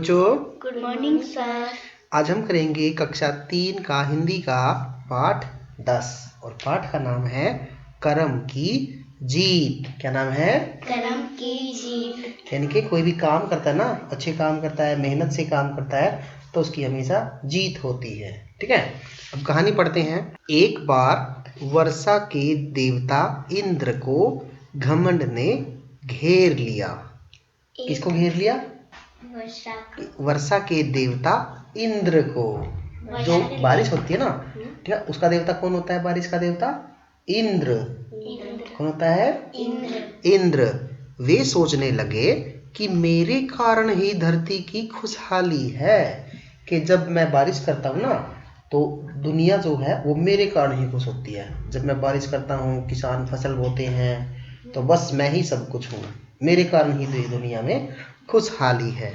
बच्चों, good morning sir. आज हम करेंगे कक्षा 3 का हिंदी का पाठ 10 और पाठ का नाम है कर्म की जीत। क्या नाम है? कर्म की जीत। यानी कि कोई भी काम करता है ना, अच्छे काम करता है, मेहनत से काम करता है तो उसकी हमेशा जीत होती है। ठीक है, अब कहानी पढ़ते हैं। एक बार वर्षा के देवता इंद्र को घमंड ने घेर लिया। किसको घेर लिया? वर्षा के देवता इंद्र को। जो बारिश होती है ना, ठीक है, उसका देवता कौन होता है? बारिश का देवता इंद्र। कौन होता है? इंद्र। वे सोचने लगे कि मेरे कारण ही धरती की खुशहाली है, कि जब मैं बारिश करता हूँ ना तो दुनिया जो है वो मेरे कारण ही खुश होती है। जब मैं बारिश करता हूँ, किसान फसल बोते हैं, तो बस मैं ही सब कुछ हूँ, मेरे कारण ही दुनिया में खुशहाली है।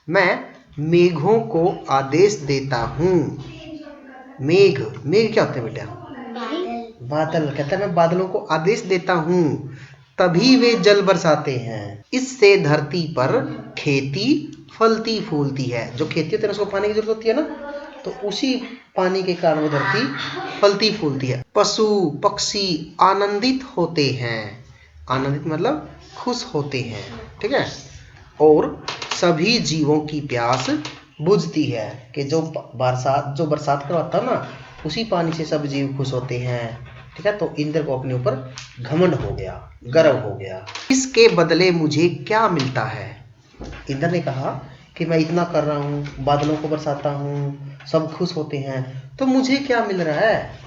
मैं मेघों को आदेश देता हूँ। मेघ क्या होते हैं बेटा? बादल। कहता है मैं बादलों को आदेश देता हूँ, तभी वे जल बरसाते हैं। इससे धरती पर खेती फलती फूलती है। जो खेती होती है उसको पानी की जरूरत होती है ना, तो उसी पानी के कारण वो धरती फलती फूलती है। पशु पक्षी आनंदित होते हैं। आनंदित मतलब खुश होते हैं। ठीक है, और सभी जीवों की प्यास बुझती है, कि जो बरसात करवाता है ना, उसी पानी से सब जीव खुश होते हैं। ठीक है, तो इंद्र को अपने ऊपर घमंड हो गया, गर्व हो गया। इसके बदले मुझे क्या मिलता है? इंद्र ने कहा कि मैं इतना कर रहा हूँ, बादलों को बरसाता हूँ, सब खुश होते हैं, तो मुझे क्या मिल रहा है?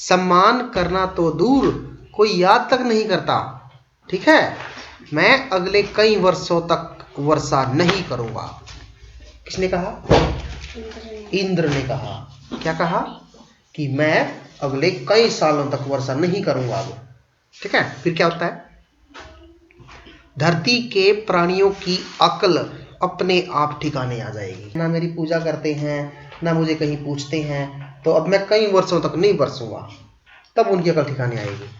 सम्मान करना तो दूर, कोई याद तक नहीं करता। ठीक है, मैं अगले कई वर्षों तक वर्षा नहीं करूंगा। किसने कहा? इंद्र ने कहा। क्या कहा? कि मैं अगले कई सालों तक वर्षा नहीं करूंगा अब। ठीक है, फिर क्या होता है? धरती के प्राणियों की अक्ल अपने आप ठिकाने आ जाएगी। ना मेरी पूजा करते हैं, ना मुझे कहीं पूछते हैं, तो अब मैं कई वर्षों तक नहीं बरसूंगा। तब उनकी अक्ल ठिकाने आएगी।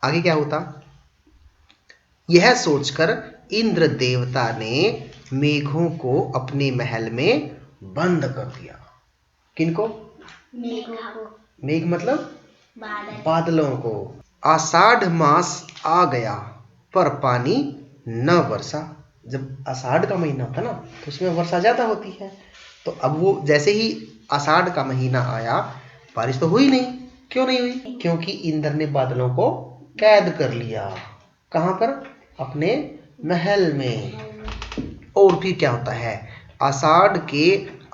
आगे क्या होता? यह सोचकर इंद्र देवता ने मेघों को अपने महल में बंद कर दिया। किनको? मेघ मतलब बादलों को। आषाढ़ मास आ गया पर पानी न बरसा। जब आषाढ़ का महीना होता ना तो उसमें वर्षा ज्यादा होती है, तो अब वो जैसे ही आषाढ़ का महीना आया, बारिश तो हुई नहीं। क्यों नहीं हुई? क्योंकि इंद्र ने बादलों को कैद कर लिया। कहां पर? अपने महल में। और फिर क्या होता है? आषाढ़ के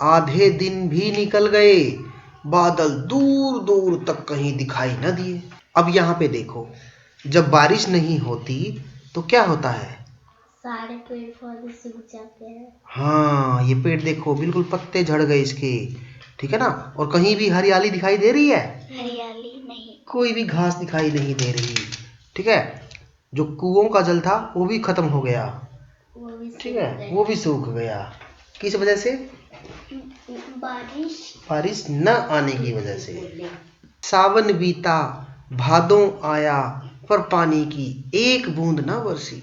आधे दिन भी निकल गए, बादल दूर दूर तक कहीं दिखाई न दिए। अब यहाँ पे देखो, जब बारिश नहीं होती तो क्या होता है? सारे पेड़ पौधे सूख जाते हैं। हाँ, ये पेड़ देखो बिल्कुल पत्ते झड़ गए इसके। ठीक है ना, और कहीं भी हरियाली दिखाई दे रही है? हरियाली नहीं, कोई भी घास दिखाई नहीं दे रही। ठीक है, जो कुओं का जल था वो भी खत्म हो गया। ठीक है, वो भी सूख गया। किस वजह से? बारिश न आने की वजह से। सावन बीता भादों आया पर पानी की एक बूंद न बरसी।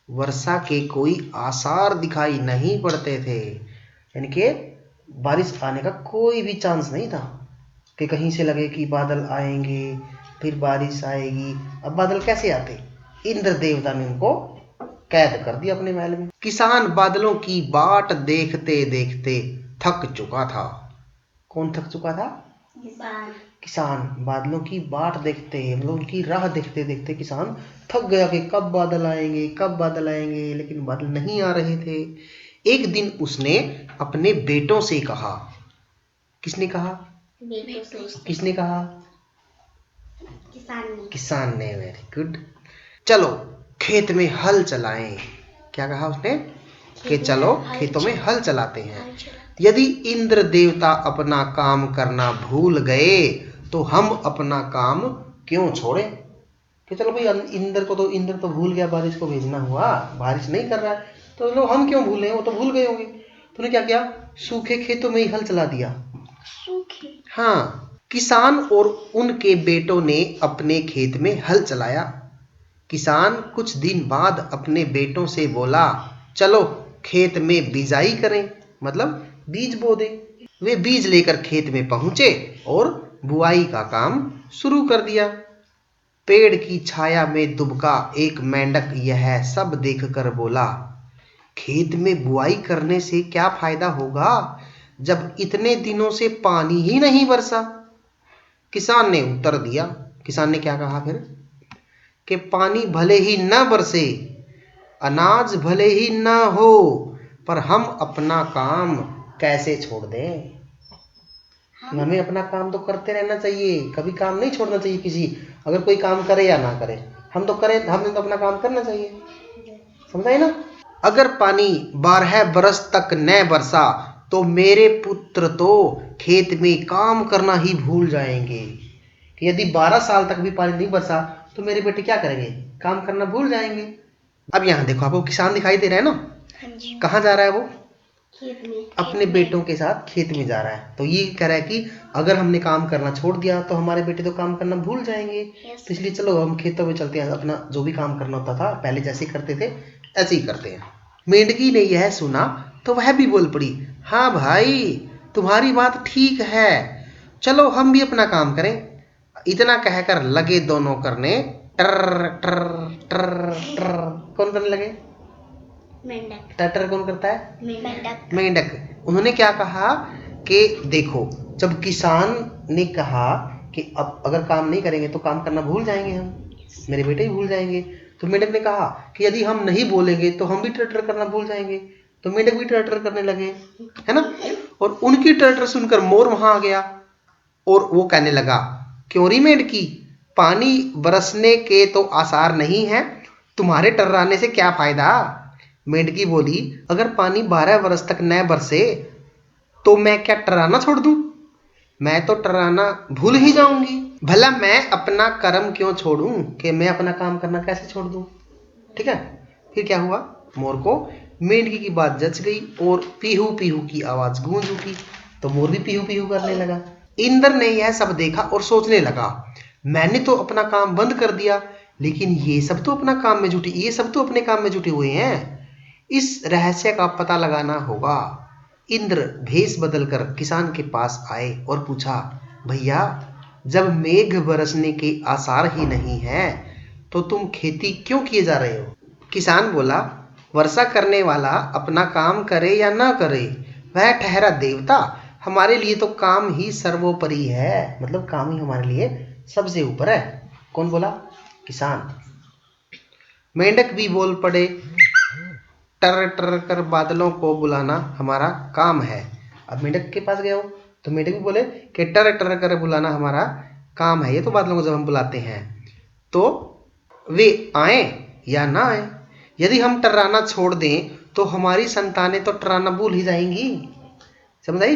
वर्षा के कोई आसार दिखाई नहीं पड़ते थे। यानी कि बारिश आने का कोई भी चांस नहीं था, कि कहीं से लगे कि बादल आएंगे फिर बारिश आएगी। अब बादल कैसे आते? इंद्र देवता ने उनको कैद कर दिया अपने महल में। किसान बादलों की बाट देखते देखते थक चुका था। कौन थक चुका था? किसान बादलों की बाट देखते, मतलब उनकी राह देखते देखते किसान थक गया कि कब बादल आएंगे, कब बादल आएंगे, लेकिन बादल नहीं आ रहे थे। एक दिन उसने अपने बेटों से कहा। किसने कहा? किसने कहा? किसान ने। Very good. चलो खेत में हल चलाएं। क्या कहा उसने? कि चलो खेतों में हल चलाते हैं। यदि इंद्र देवता अपना काम करना भूल गए तो हम अपना काम क्यों छोड़े? कि चलो भाई, इंद्र तो भूल गया बारिश को भेजना हुआ, बारिश नहीं कर रहा है, तो लोग हम क्यों भूले? वो तो भूल गए होंगे। तूने क्या किया? सूखे खेतों में ही हल चला दिया। हाँ, किसान और उनके बेटों ने अपने खेत में हल चलाया। किसान कुछ दिन बाद अपने बेटों से बोला, चलो खेत में बिजाई करें, मतलब बीज बो दें। वे बीज लेकर खेत में पहुंचे और बुआई का काम शुरू कर दिया। पेड़ की छाया में दुबका एक मेंढक यह सब देखकर बोला, खेत में बुआई करने से क्या फायदा होगा जब इतने दिनों से पानी ही नहीं बरसा। किसान ने उत्तर दिया, किसान ने क्या कहा फिर, कि पानी भले ही न बरसे, अनाज भले ही न हो, पर हम अपना काम कैसे छोड़ दें। हमें अपना काम तो करते रहना चाहिए, कभी काम नहीं छोड़ना चाहिए किसी, अगर कोई काम करे या ना करे, हम तो करें, हमें तो अपना काम करना चाहिए, समझाए ना। अगर पानी 12 बरस तक न बरसा तो मेरे पुत्र तो खेत में काम करना ही भूल जाएंगे। कि यदि 12 साल तक भी पानी नहीं बरसा तो मेरे बेटे क्या करेंगे, काम करना भूल जाएंगे। अब यहाँ देखो, आपको किसान दिखाई दे रहा है ना, कहाँ जा रहा है वो, खेत में, अपने बेटों के साथ खेत में जा रहा है। तो ये कह रहा है कि अगर हमने काम करना छोड़ दिया तो हमारे बेटे तो काम करना भूल जाएंगे, तो इसलिए चलो हम खेतों में चलते हैं, अपना जो भी काम करना होता था पहले जैसे करते थे ऐसे ही करते हैं। मेंढकी ने यह सुना तो वह भी बोल पड़ी, हाँ भाई तुम्हारी बात ठीक है, चलो हम भी अपना काम करें। इतना कहकर लगे दोनों करने टर टर टर टर। कौन करने लगे, मेंढक। टर कौन करता है, मेंढक। मेंढक। उन्होंने क्या कहा कि देखो, जब किसान ने कहा कि अब अगर काम नहीं करेंगे तो काम करना भूल जाएंगे हम, मेरे बेटे भी भूल जाएंगे, तो मेंढक ने कहा कि यदि हम नहीं बोलेंगे तो हम भी टर करना भूल जाएंगे। तो मेंढक भी टर करने लगे, है ना। और उनकी टर सुनकर मोर वहां आ गया और वो कहने लगा, क्यों री मेंढकी, पानी बरसने के तो आसार नहीं है, तुम्हारे टर्राने से क्या फायदा। मेंढकी बोली, अगर पानी 12 बरस तक न बरसे तो मैं क्या टर्राना छोड़ दूं, मैं तो टर्राना भूल ही जाऊंगी। भला मैं अपना कर्म क्यों छोड़ूं, कि मैं अपना काम करना कैसे छोड़ दूं। ठीक है, फिर क्या हुआ, मोर को मेंढकी की बात जच गई और पीहू पीहू की आवाज गूंज उठी, तो मोर भी पीहू पीहू करने लगा। इंद्र ने यह सब देखा और सोचने लगा, मैंने तो अपना काम बंद कर दिया, लेकिन ये सब तो अपने काम में जुटे हुए हैं, इस रहस्य का पता लगाना होगा। इंद्र भेष बदलकर किसान के पास आए और पूछा, भैया जब मेघ बरसने के आसार ही नहीं है तो तुम खेती क्यों किए जा रहे हो। किसान बोला, वर्षा करने वाला अपना काम करे या ना करे वह ठहरा देवता, हमारे लिए तो काम ही सर्वोपरि है, मतलब काम ही हमारे लिए सबसे ऊपर है। कौन बोला, किसान। मेंढक भी बोल पड़े, टर टर कर बादलों को बुलाना हमारा काम है। अब मेंढक के पास गया हो तो मेंढक भी बोले कि टर टर कर बुलाना हमारा काम है, ये तो बादलों को जब हम बुलाते हैं तो वे आए या ना आए। यदि हम टर्राना छोड़ दें तो हमारी संतानें तो टर्राना भूल ही जाएंगी, समझाई।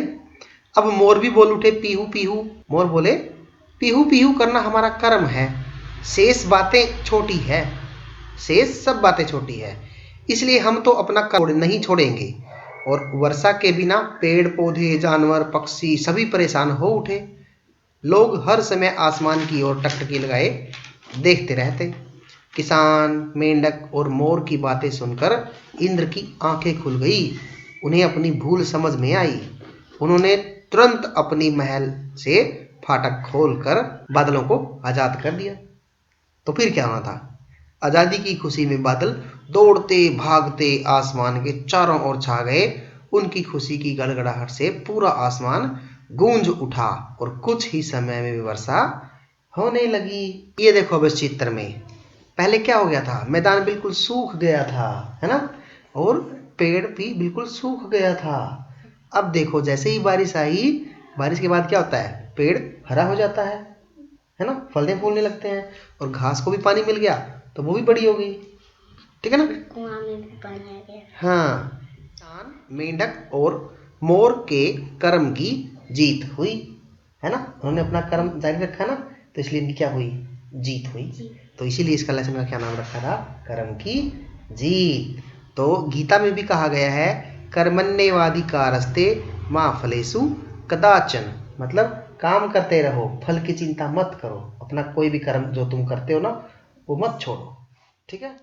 अब मोर भी बोल उठे, पीहू पीहू। मोर बोले, पीहू पीहू करना हमारा कर्म है, शेष बातें छोटी है, शेष सब बातें छोटी है, इसलिए हम तो अपना कर्म नहीं छोड़ेंगे। और वर्षा के बिना पेड़ पौधे जानवर पक्षी सभी परेशान हो उठे। लोग हर समय आसमान की ओर टकटकी लगाए देखते रहते। किसान, मेंढक और मोर की बातें सुनकर इंद्र की आंखें खुल गई, उन्हें अपनी भूल समझ में आई। उन्होंने तुरंत अपनी महल से फाटक खोलकर बादलों को आजाद कर दिया। तो फिर क्या होना था, आजादी की खुशी में बादल दौड़ते भागते आसमान के चारों ओर छा गए। उनकी खुशी की गड़गड़ाहट से पूरा आसमान गूंज उठा और कुछ ही समय में वर्षा होने लगी। ये देखो अब इस चित्र में, पहले क्या हो गया था, मैदान बिल्कुल सूख गया था, है ना, और पेड़ भी बिल्कुल सूख गया था। अब देखो जैसे ही बारिश आई, बारिश के बाद क्या होता है, पेड़ हरा हो जाता है ना, फलने फूलने लगते हैं, और घास को भी पानी मिल गया तो वो भी बड़ी हो गई, ठीक है ना, कुआं में भी पानी आ गया। हाँ। किसान, मेंढक और मोर के कर्म की जीत हुई, है ना, उन्होंने अपना कर्म जारी रखा ना, तो इसलिए इनकी क्या हुई, जीत हुई। तो इसीलिए इसका लेसन का क्या नाम रखा था, कर्म की जीत। तो गीता में भी कहा गया है, कर्मण्येवाधिकारस्ते मा फलेषु कदाचन, मतलब काम करते रहो, फल की चिंता मत करो, अपना कोई भी कर्म जो तुम करते हो ना वो मत छोड़ो, ठीक है।